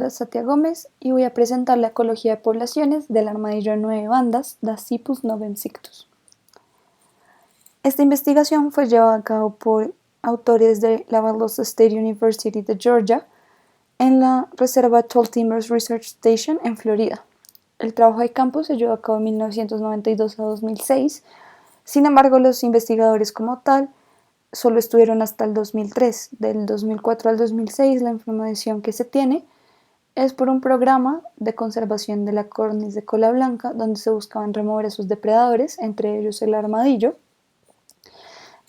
Satia Gómez y voy a presentar la ecología de poblaciones del armadillo de 9 bandas, Dasypus novemsictus. Esta investigación fue llevada a cabo por autores de la Valdosta State University de Georgia en la reserva Tall Timbers Research Station en Florida. El trabajo de campo se llevó a cabo en 1992 a 2006, sin embargo los investigadores como tal solo estuvieron hasta el 2003. Del 2004 al 2006 la información que se tiene es por un programa de conservación de la codorniz de cola blanca donde se buscaban remover a sus depredadores, entre ellos el armadillo.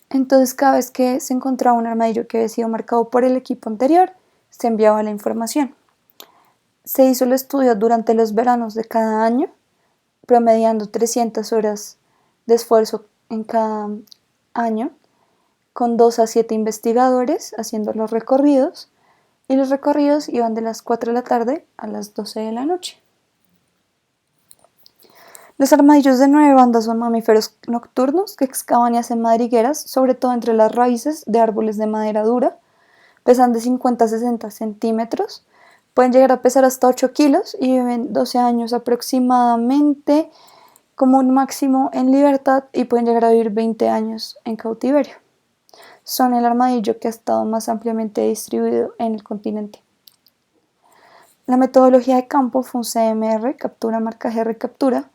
Entonces cada vez que se encontraba un armadillo que había sido marcado por el equipo anterior, se enviaba la información. Se hizo el estudio durante los veranos de cada año, promediando 300 horas de esfuerzo en cada año, con 2 a 7 investigadores haciendo los recorridos, y los recorridos iban de las 4 de la tarde a las 12 de la noche. Los armadillos de 9 bandas son mamíferos nocturnos que excavan y hacen madrigueras, sobre todo entre las raíces de árboles de madera dura. Pesan de 50 a 60 centímetros, pueden llegar a pesar hasta 8 kilos y viven 12 años aproximadamente como un máximo en libertad y pueden llegar a vivir 20 años en cautiverio. Son el armadillo que ha estado más ampliamente distribuido en el continente. La metodología de campo fue un CMR, captura, marcaje, recaptura,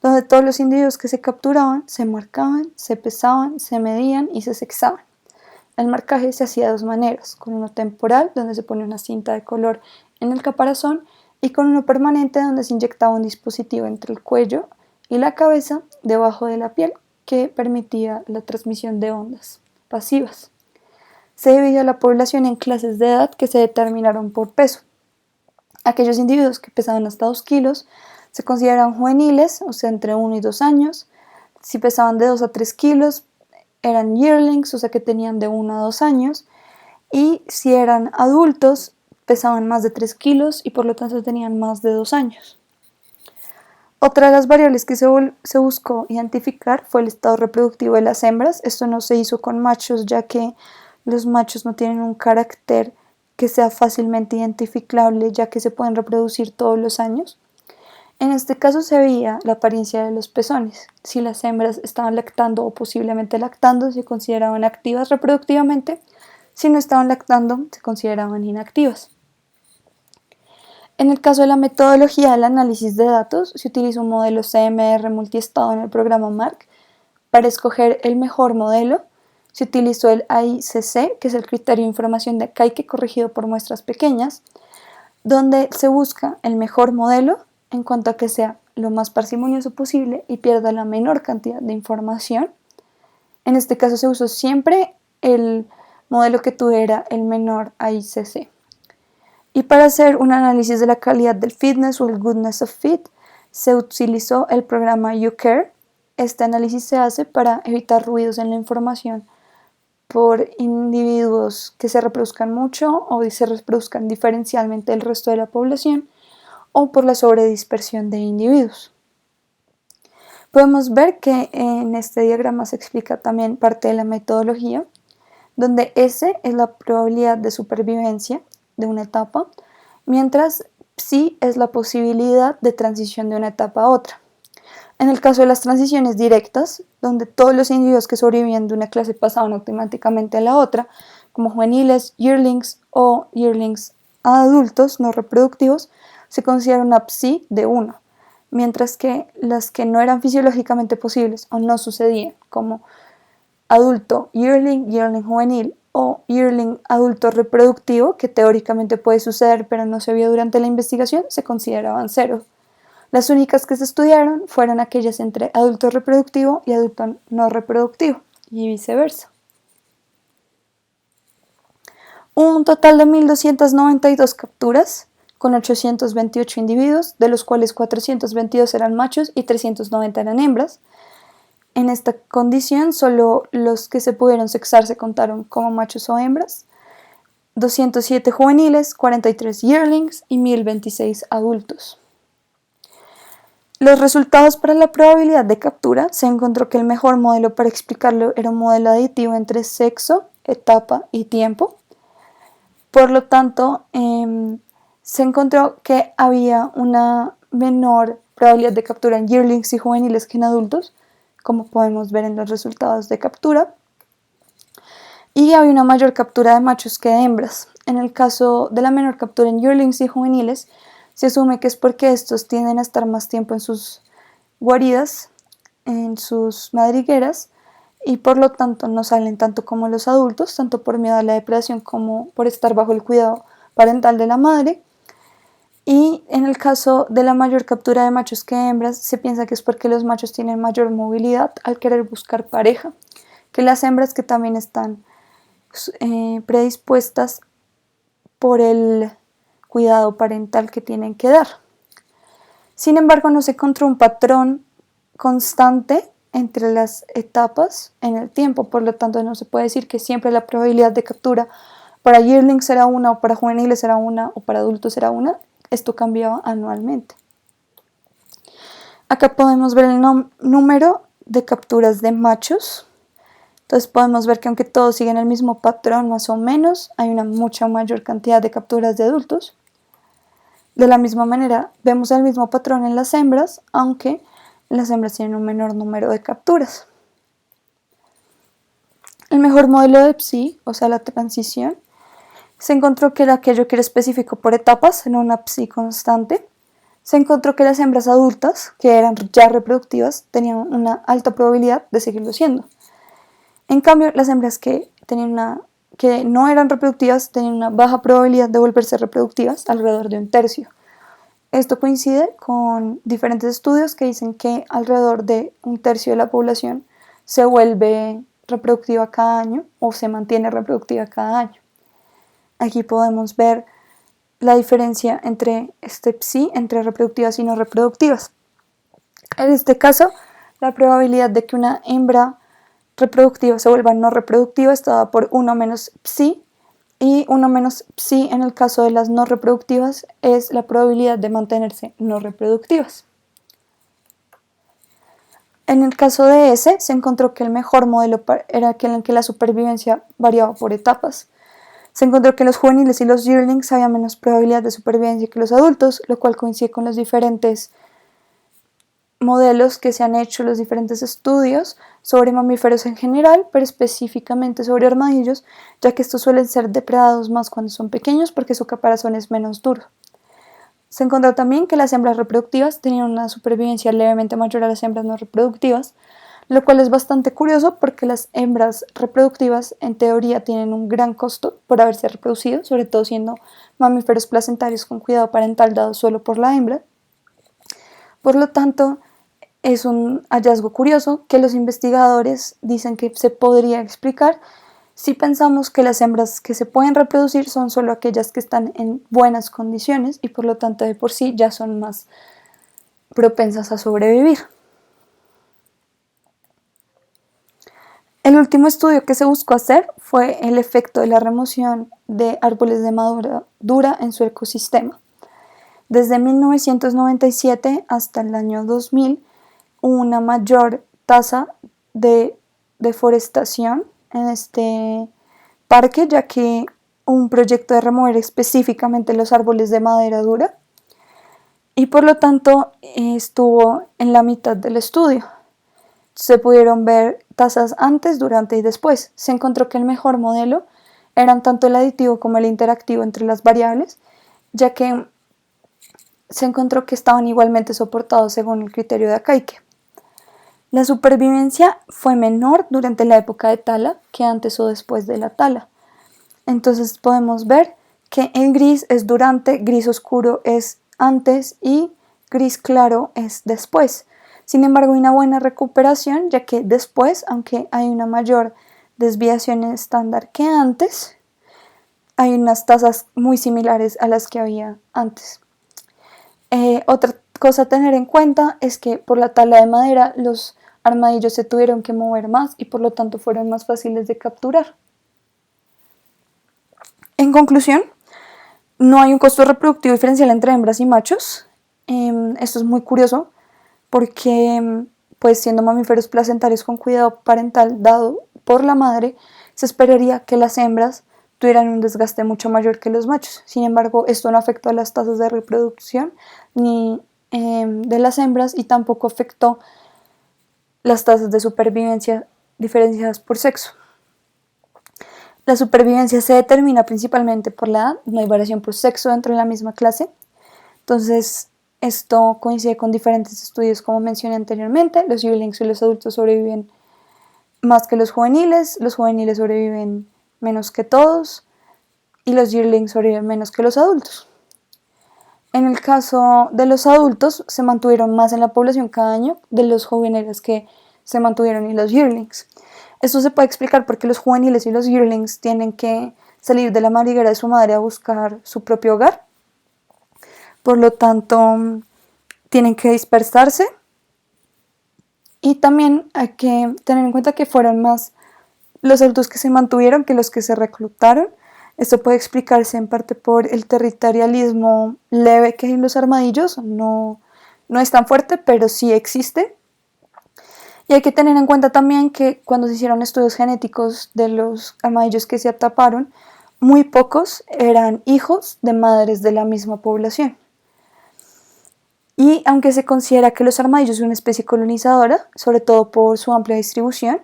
donde todos los individuos que se capturaban se marcaban, se pesaban, se medían y se sexaban. El marcaje se hacía de 2 maneras, con uno temporal, donde se pone una cinta de color en el caparazón, y con uno permanente, donde se inyectaba un dispositivo entre el cuello y la cabeza, debajo de la piel, que permitía la transmisión de ondas pasivas. Se dividió la población en clases de edad que se determinaron por peso. Aquellos individuos que pesaban hasta 2 kilos se consideraban juveniles, o sea, entre 1 y 2 años. Si pesaban de 2 a 3 kilos, eran yearlings, o sea, que tenían de 1 a 2 años. Y si eran adultos, pesaban más de 3 kilos y por lo tanto tenían más de 2 años. Otra de las variables que se buscó identificar fue el estado reproductivo de las hembras. Esto no se hizo con machos, ya que los machos no tienen un carácter que sea fácilmente identificable, ya que se pueden reproducir todos los años. En este caso se veía la apariencia de los pezones. Si las hembras estaban lactando o posiblemente lactando, se consideraban activas reproductivamente. Si no estaban lactando, se consideraban inactivas. En el caso de la metodología del análisis de datos, se utiliza un modelo CMR multiestado en el programa MARC. Para escoger el mejor modelo, se utilizó el AICC, que es el criterio de información de Kaike corregido por muestras pequeñas, donde se busca el mejor modelo en cuanto a que sea lo más parsimonioso posible y pierda la menor cantidad de información. En este caso se usó siempre el modelo que tuviera el menor AICC. Y para hacer un análisis de la calidad del fitness o el goodness of fit, se utilizó el programa YouCare. Este análisis se hace para evitar ruidos en la información por individuos que se reproduzcan mucho o se reproduzcan diferencialmente del resto de la población, o por la sobredispersión de individuos. Podemos ver que en este diagrama se explica también parte de la metodología, donde S es la probabilidad de supervivencia de una etapa, mientras Psi es la posibilidad de transición de una etapa a otra. En el caso de las transiciones directas, donde todos los individuos que sobrevivían de una clase pasaban automáticamente a la otra, como juveniles, yearlings o yearlings adultos no reproductivos, se considera una Psi de 1, mientras que las que no eran fisiológicamente posibles o no sucedían, como adulto yearling, yearling juvenil o yearling adulto reproductivo, que teóricamente puede suceder pero no se vio durante la investigación, se consideraban 0. Las únicas que se estudiaron fueron aquellas entre adulto reproductivo y adulto no reproductivo, y viceversa. Un total de 1.292 capturas, con 828 individuos, de los cuales 422 eran machos y 390 eran hembras. En esta condición, solo los que se pudieron sexar se contaron como machos o hembras. 207 juveniles, 43 yearlings y 1.026 adultos. Los resultados para la probabilidad de captura, se encontró que el mejor modelo para explicarlo era un modelo aditivo entre sexo, etapa y tiempo. Por lo tanto, Se encontró que había una menor probabilidad de captura en yearlings y juveniles que en adultos, como podemos ver en los resultados de captura, y había una mayor captura de machos que de hembras. En el caso de la menor captura en yearlings y juveniles, se asume que es porque estos tienden a estar más tiempo en sus guaridas, en sus madrigueras, y por lo tanto no salen tanto como los adultos, tanto por miedo a la depredación como por estar bajo el cuidado parental de la madre. Y en el caso de la mayor captura de machos que de hembras, se piensa que es porque los machos tienen mayor movilidad al querer buscar pareja que las hembras, que también están predispuestas por el cuidado parental que tienen que dar. Sin embargo, no se encontró un patrón constante entre las etapas en el tiempo, por lo tanto no se puede decir que siempre la probabilidad de captura para yearlings será una, o para juveniles será una, o para adultos será una. Esto cambiaba anualmente. Acá podemos ver el número de capturas de machos. Entonces podemos ver que aunque todos siguen el mismo patrón más o menos, hay una mucha mayor cantidad de capturas de adultos. De la misma manera, vemos el mismo patrón en las hembras, aunque las hembras tienen un menor número de capturas. El mejor modelo de PSI, o sea la transición, se encontró que era aquello que era específico por etapas, en una PSI constante. Se encontró que las hembras adultas, que eran ya reproductivas, tenían una alta probabilidad de seguirlo siendo. En cambio, las hembras que no eran reproductivas tenían una baja probabilidad de volverse reproductivas, alrededor de un tercio. Esto coincide con diferentes estudios que dicen que alrededor de un tercio de la población se vuelve reproductiva cada año o se mantiene reproductiva cada año. Aquí podemos ver la diferencia entre entre reproductivas y no reproductivas. En este caso, la probabilidad de que una hembra reproductiva se vuelva no reproductiva está dada por 1 menos psi, y 1 menos psi en el caso de las no reproductivas es la probabilidad de mantenerse no reproductivas. En el caso de S, se encontró que el mejor modelo era aquel en que la supervivencia variaba por etapas. Se encontró que los juveniles y los yearlings habían menos probabilidad de supervivencia que los adultos, lo cual coincide con los diferentes modelos que se han hecho, los diferentes estudios sobre mamíferos en general, pero específicamente sobre armadillos, ya que estos suelen ser depredados más cuando son pequeños porque su caparazón es menos duro. Se encontró también que las hembras reproductivas tenían una supervivencia levemente mayor a las hembras no reproductivas, lo cual es bastante curioso porque las hembras reproductivas en teoría tienen un gran costo por haberse reproducido, sobre todo siendo mamíferos placentarios con cuidado parental dado solo por la hembra. Por lo tanto, es un hallazgo curioso que los investigadores dicen que se podría explicar si pensamos que las hembras que se pueden reproducir son solo aquellas que están en buenas condiciones y por lo tanto de por sí ya son más propensas a sobrevivir. El último estudio que se buscó hacer fue el efecto de la remoción de árboles de madera dura en su ecosistema. Desde 1997 hasta el año 2000 hubo una mayor tasa de deforestación en este parque, ya que hubo un proyecto de remover específicamente los árboles de madera dura y por lo tanto estuvo en la mitad del estudio. Se pudieron ver tasas antes, durante y después. Se encontró que el mejor modelo eran tanto el aditivo como el interactivo entre las variables, ya que se encontró que estaban igualmente soportados según el criterio de Akaike. La supervivencia fue menor durante la época de tala que antes o después de la tala. Entonces podemos ver que el gris es durante, gris oscuro es antes y gris claro es después. Sin embargo, hay una buena recuperación, ya que después, aunque hay una mayor desviación estándar que antes, hay unas tasas muy similares a las que había antes. Otra cosa a tener en cuenta es que por la tala de madera los armadillos se tuvieron que mover más y por lo tanto fueron más fáciles de capturar. En conclusión, no hay un costo reproductivo diferencial entre hembras y machos. Esto es muy curioso porque, pues, siendo mamíferos placentarios con cuidado parental dado por la madre, se esperaría que las hembras tuvieran un desgaste mucho mayor que los machos. Sin embargo, esto no afectó a las tasas de reproducción ni de las hembras y tampoco afectó las tasas de supervivencia diferenciadas por sexo. La supervivencia se determina principalmente por la edad, no hay variación por sexo dentro de la misma clase. Entonces, esto coincide con diferentes estudios, como mencioné anteriormente. Los yearlings y los adultos sobreviven más que los juveniles sobreviven menos que todos y los yearlings sobreviven menos que los adultos. En el caso de los adultos, se mantuvieron más en la población cada año de los juveniles que se mantuvieron y los yearlings. Esto se puede explicar porque los juveniles y los yearlings tienen que salir de la madriguera de su madre a buscar su propio hogar. Por lo tanto, tienen que dispersarse. Y también hay que tener en cuenta que fueron más los adultos que se mantuvieron que los que se reclutaron. Esto puede explicarse en parte por el territorialismo leve que hay en los armadillos. No es tan fuerte, pero sí existe. Y hay que tener en cuenta también que cuando se hicieron estudios genéticos de los armadillos que se atraparon, muy pocos eran hijos de madres de la misma población. Y aunque se considera que los armadillos son una especie colonizadora, sobre todo por su amplia distribución,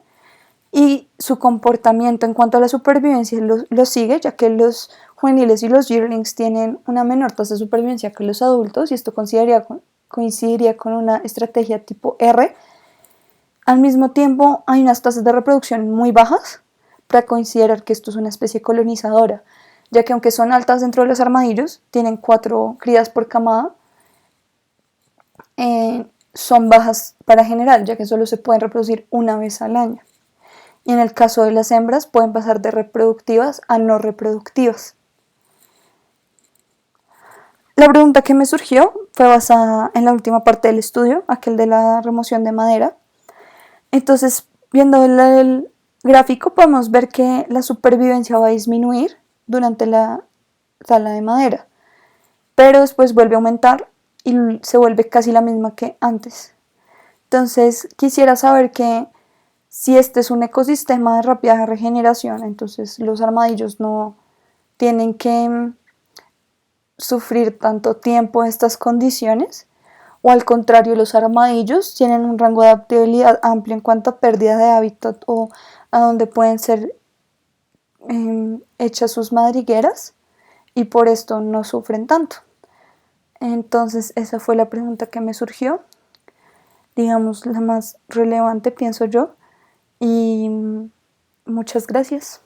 y su comportamiento en cuanto a la supervivencia lo sigue, ya que los juveniles y los yearlings tienen una menor tasa de supervivencia que los adultos, y esto coincidiría con una estrategia tipo R. Al mismo tiempo, hay unas tasas de reproducción muy bajas para considerar que esto es una especie colonizadora, ya que aunque son altas dentro de los armadillos, tienen 4 crías por camada, son bajas para general, ya que solo se pueden reproducir una vez al año. Y en el caso de las hembras pueden pasar de reproductivas a no reproductivas. La pregunta que me surgió fue basada en la última parte del estudio, aquel de la remoción de madera. Entonces, viendo el gráfico, podemos ver que la supervivencia va a disminuir durante la tala de madera, pero después vuelve a aumentar y se vuelve casi la misma que antes. Entonces, quisiera saber que si este es un ecosistema de rápida regeneración, entonces los armadillos no tienen que sufrir tanto tiempo estas condiciones, o al contrario, los armadillos tienen un rango de adaptabilidad amplio en cuanto a pérdida de hábitat o a donde pueden ser hechas sus madrigueras y por esto no sufren tanto. Entonces esa fue la pregunta que me surgió, digamos la más relevante, pienso yo, y muchas gracias.